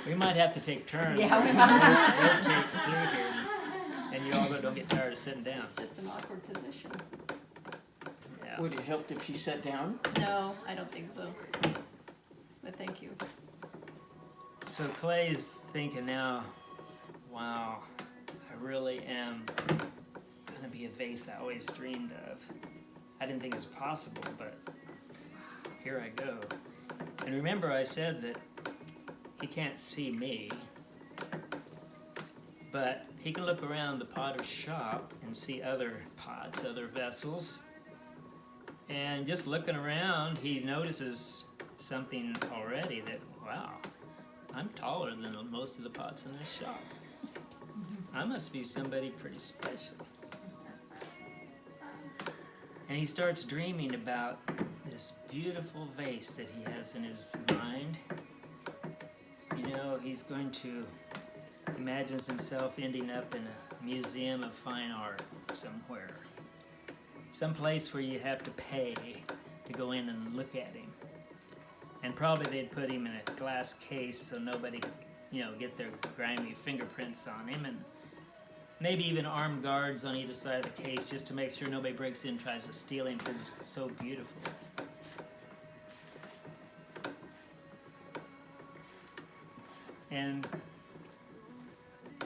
We might have to take turns. Yeah, we might. Rotate through here, and you all don't get tired of sitting down. It's just an awkward position. Yeah. Would it help if she sat down? No, I don't think so. But thank you. So Clay's thinking now, wow, I really am gonna be a vase I always dreamed of. I didn't think it was possible, but here I go. And remember I said that he can't see me, but he can look around the potter's shop and see other pots, other vessels. And just looking around, he notices something already that, wow, I'm taller than most of the pots in this shop. I must be somebody pretty special. And he starts dreaming about this beautiful vase that he has in his mind. You know, he's going to, imagines himself ending up in a museum of fine art somewhere. Some place where you have to pay to go in and look at him. And probably they'd put him in a glass case so nobody, get their grimy fingerprints on him, and maybe even armed guards on either side of the case just to make sure nobody breaks in and tries to steal him because it's so beautiful. And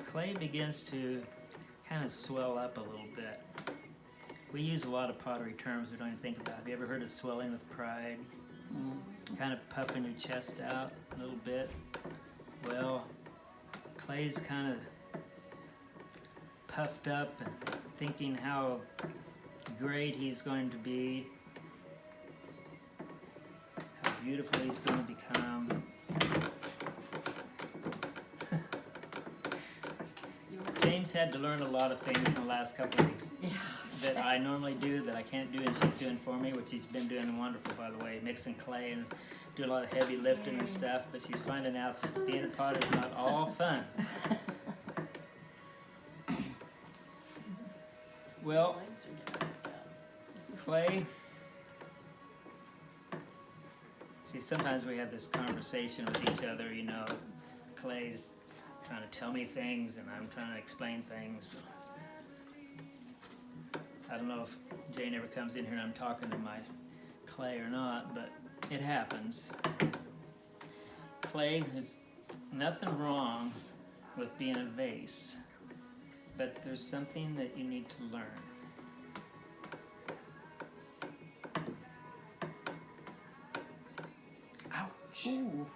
Clay begins to kind of swell up a little bit. We use a lot of pottery terms we don't even think about. Have you ever heard of swelling with pride? Kind of puffing your chest out a little bit. Well, Clay's kind of puffed up and thinking how great he's going to be, how beautiful he's going to become. James had to learn a lot of things in the last couple of weeks that I normally do that I can't do, and she's doing for me, which she's been doing wonderful, by the way, mixing clay and doing a lot of heavy lifting and stuff, but she's finding out that being a potter is not all fun. Well, Clay, see, sometimes we have this conversation with each other, Clay's trying to tell me things and I'm trying to explain things. I don't know if Jane ever comes in here and I'm talking to my Clay or not, but it happens. Clay, there's nothing wrong with being a vase, but there's something that you need to learn. Ouch. Ooh.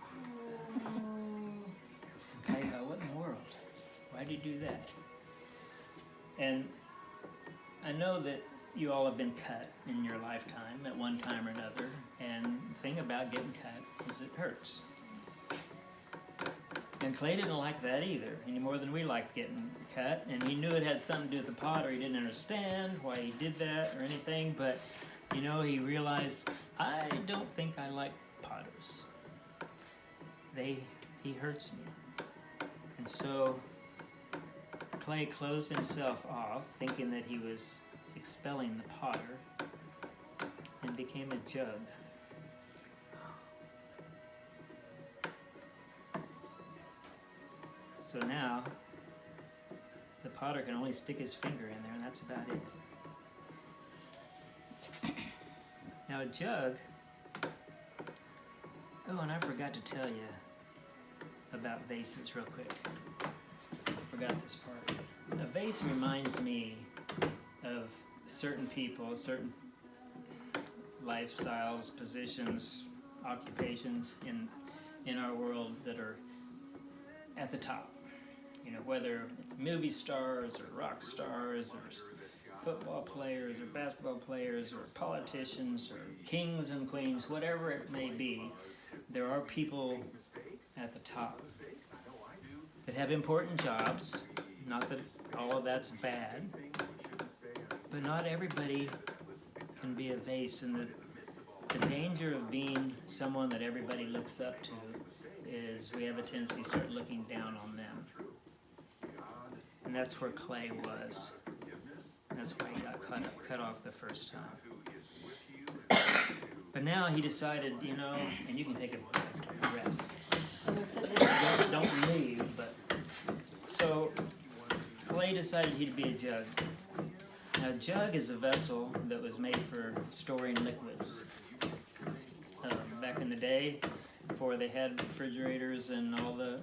I thought, what in the world? Why'd you do that? And I know that you all have been cut in your lifetime at one time or another, and the thing about getting cut is it hurts. And Clay didn't like that either, any more than we liked getting cut, and he knew it had something to do with the potter. He didn't understand why he did that or anything, but he realized, I don't think I like potters. He hurts me. And so Clay closed himself off, thinking that he was expelling the potter, and became a jug. So now, the potter can only stick his finger in there, and that's about it. Now a jug, oh, and I forgot to tell you about vases real quick. I forgot this part. A vase reminds me of certain people, certain lifestyles, positions, occupations in our world that are at the top. Whether it's movie stars or rock stars or football players or basketball players or politicians or kings and queens, whatever it may be, there are people at the top that have important jobs. Not that all of that's bad, but not everybody can be a vase, and the danger of being someone that everybody looks up to is we have a tendency to start looking down on them. And that's where Clay was. And that's why he got cut off the first time. But now he decided, and you can take a rest. Don't Clay decided he'd be a jug. Now, a jug is a vessel that was made for storing liquids. Back in the day, before they had refrigerators and all the